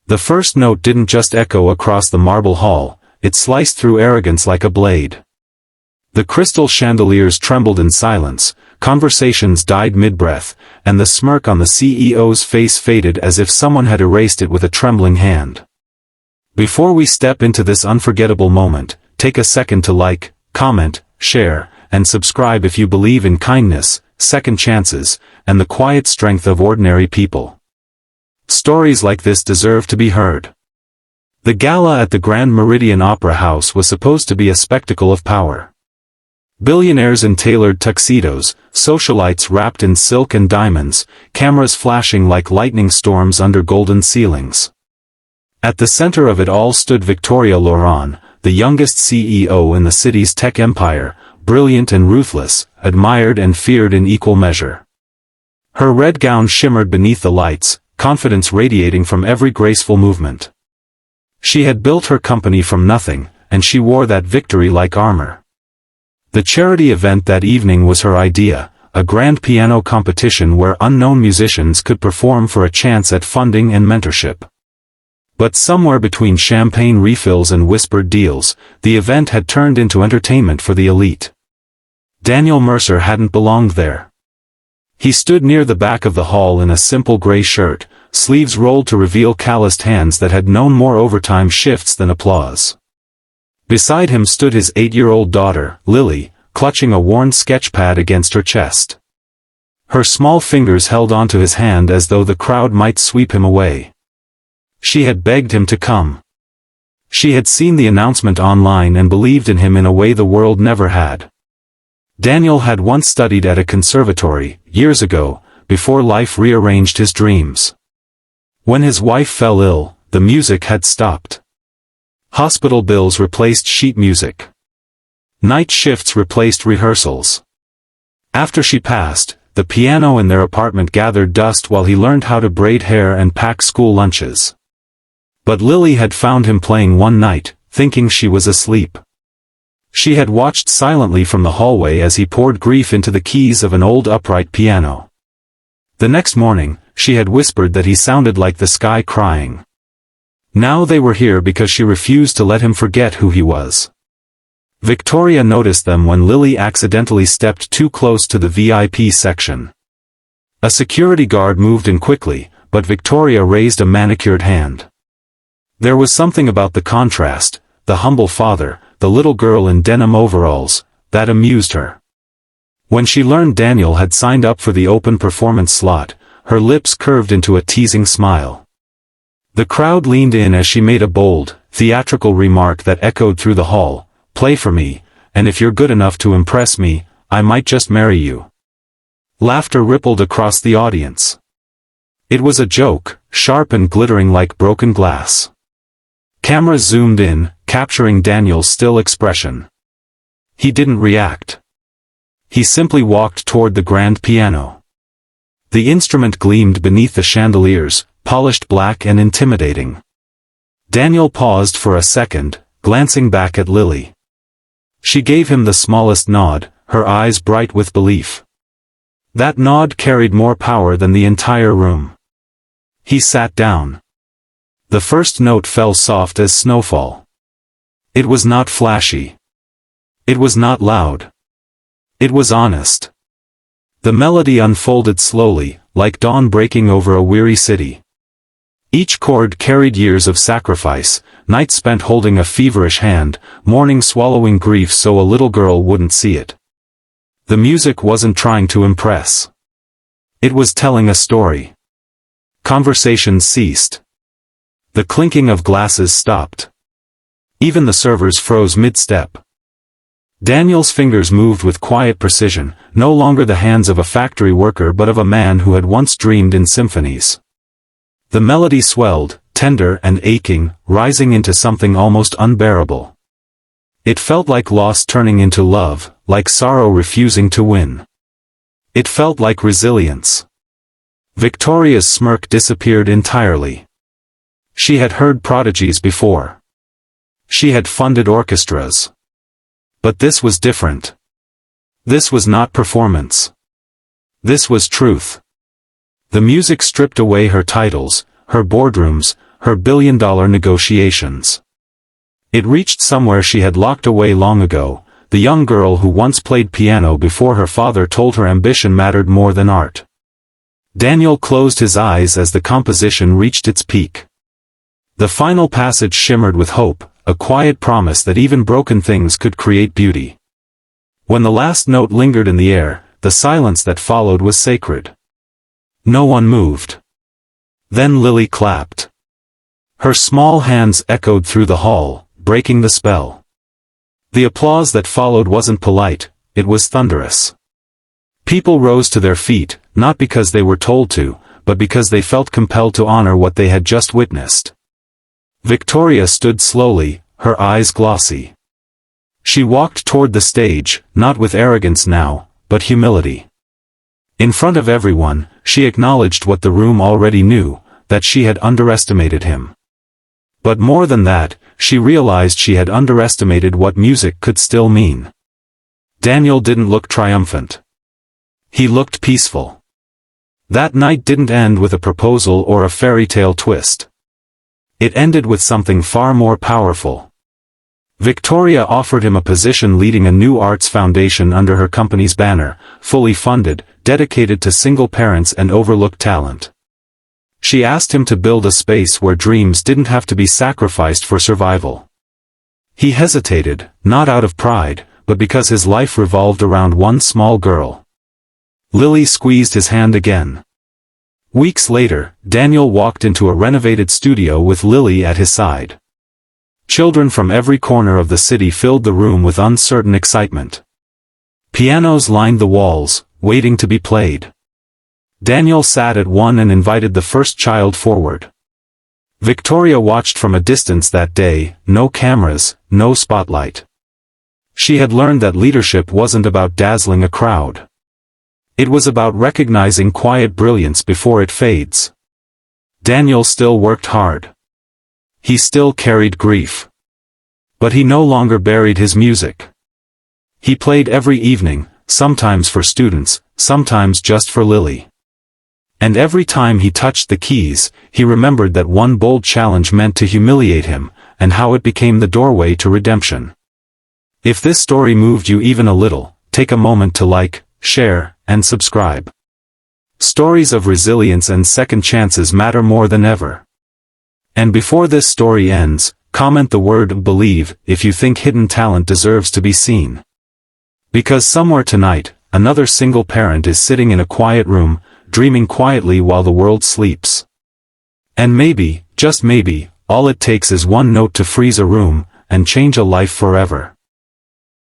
The first note didn't just echo across the marble hall, it sliced through arrogance like a blade. The crystal chandeliers trembled in silence, conversations died mid-breath, and the smirk on the CEO's face faded as if someone had erased it with a trembling hand. Before we step into this unforgettable moment, take a second to like, comment, share, and subscribe if you believe in kindness, second chances, and the quiet strength of ordinary people. Stories like this deserve to be heard. The gala at the Grand Meridian Opera House was supposed to be a spectacle of power. Billionaires in tailored tuxedos, socialites wrapped in silk and diamonds, cameras flashing like lightning storms under golden ceilings. At the center of it all stood Victoria Laurent, the youngest CEO in the city's tech empire, brilliant and ruthless, admired and feared in equal measure. Her red gown shimmered beneath the lights, confidence radiating from every graceful movement. She had built her company from nothing, and she wore that victory like armor. The charity event that evening was her idea, a grand piano competition where unknown musicians could perform for a chance at funding and mentorship. But somewhere between champagne refills and whispered deals, the event had turned into entertainment for the elite. Daniel Mercer hadn't belonged there. He stood near the back of the hall in a simple gray shirt, sleeves rolled to reveal calloused hands that had known more overtime shifts than applause. Beside him stood his 8-year-old daughter, Lily, clutching a worn sketchpad against her chest. Her small fingers held onto his hand as though the crowd might sweep him away. She had begged him to come. She had seen the announcement online and believed in him in a way the world never had. Daniel had once studied at a conservatory, years ago, before life rearranged his dreams. When his wife fell ill, the music had stopped. Hospital bills replaced sheet music. Night shifts replaced rehearsals. After she passed, the piano in their apartment gathered dust while he learned how to braid hair and pack school lunches. But Lily had found him playing one night, thinking she was asleep. She had watched silently from the hallway as he poured grief into the keys of an old upright piano. The next morning, she had whispered that he sounded like the sky crying. Now they were here because she refused to let him forget who he was. Victoria noticed them when Lily accidentally stepped too close to the VIP section. A security guard moved in quickly, but Victoria raised a manicured hand. There was something about the contrast, the humble father, the little girl in denim overalls, that amused her. When she learned Daniel had signed up for the open performance slot, her lips curved into a teasing smile. The crowd leaned in as she made a bold, theatrical remark that echoed through the hall, "Play for me, and if you're good enough to impress me, I might just marry you." Laughter rippled across the audience. It was a joke, sharp and glittering like broken glass. Cameras zoomed in, capturing Daniel's still expression. He didn't react. He simply walked toward the grand piano. The instrument gleamed beneath the chandeliers, polished black and intimidating. Daniel paused for a second, glancing back at Lily. She gave him the smallest nod, her eyes bright with belief. That nod carried more power than the entire room. He sat down. The first note fell soft as snowfall. It was not flashy. It was not loud. It was honest. The melody unfolded slowly, like dawn breaking over a weary city. Each chord carried years of sacrifice, nights spent holding a feverish hand, morning swallowing grief so a little girl wouldn't see it. The music wasn't trying to impress. It was telling a story. Conversations ceased. The clinking of glasses stopped. Even the servers froze mid-step. Daniel's fingers moved with quiet precision, no longer the hands of a factory worker but of a man who had once dreamed in symphonies. The melody swelled, tender and aching, rising into something almost unbearable. It felt like loss turning into love, like sorrow refusing to win. It felt like resilience. Victoria's smirk disappeared entirely. She had heard prodigies before. She had funded orchestras. But this was different. This was not performance. This was truth. The music stripped away her titles, her boardrooms, her billion-dollar negotiations. It reached somewhere she had locked away long ago, the young girl who once played piano before her father told her ambition mattered more than art. Daniel closed his eyes as the composition reached its peak. The final passage shimmered with hope, a quiet promise that even broken things could create beauty. When the last note lingered in the air, the silence that followed was sacred. No one moved. Then Lily clapped. Her small hands echoed through the hall, breaking the spell. The applause that followed wasn't polite, it was thunderous. People rose to their feet, not because they were told to, but because they felt compelled to honor what they had just witnessed. Victoria stood slowly, her eyes glossy. She walked toward the stage, not with arrogance now, but humility. In front of everyone, she acknowledged what the room already knew, that she had underestimated him. But more than that, she realized she had underestimated what music could still mean. Daniel didn't look triumphant. He looked peaceful. That night didn't end with a proposal or a fairy tale twist. It ended with something far more powerful. Victoria offered him a position leading a new arts foundation under her company's banner, fully funded, dedicated to single parents and overlooked talent. She asked him to build a space where dreams didn't have to be sacrificed for survival. He hesitated, not out of pride, but because his life revolved around one small girl. Lily squeezed his hand again. Weeks later, Daniel walked into a renovated studio with Lily at his side. Children from every corner of the city filled the room with uncertain excitement. Pianos lined the walls, waiting to be played. Daniel sat at one and invited the first child forward. Victoria watched from a distance that day, no cameras, no spotlight. She had learned that leadership wasn't about dazzling a crowd. It was about recognizing quiet brilliance before it fades. Daniel still worked hard. He still carried grief. But he no longer buried his music. He played every evening, sometimes for students, sometimes just for Lily. And every time he touched the keys, he remembered that one bold challenge meant to humiliate him, and how it became the doorway to redemption. If this story moved you even a little, take a moment to like, share, and subscribe. Stories of resilience and second chances matter more than ever. And before this story ends, comment the word "believe" if you think hidden talent deserves to be seen. Because somewhere tonight, another single parent is sitting in a quiet room, dreaming quietly while the world sleeps. And maybe, just maybe, all it takes is one note to freeze a room, and change a life forever.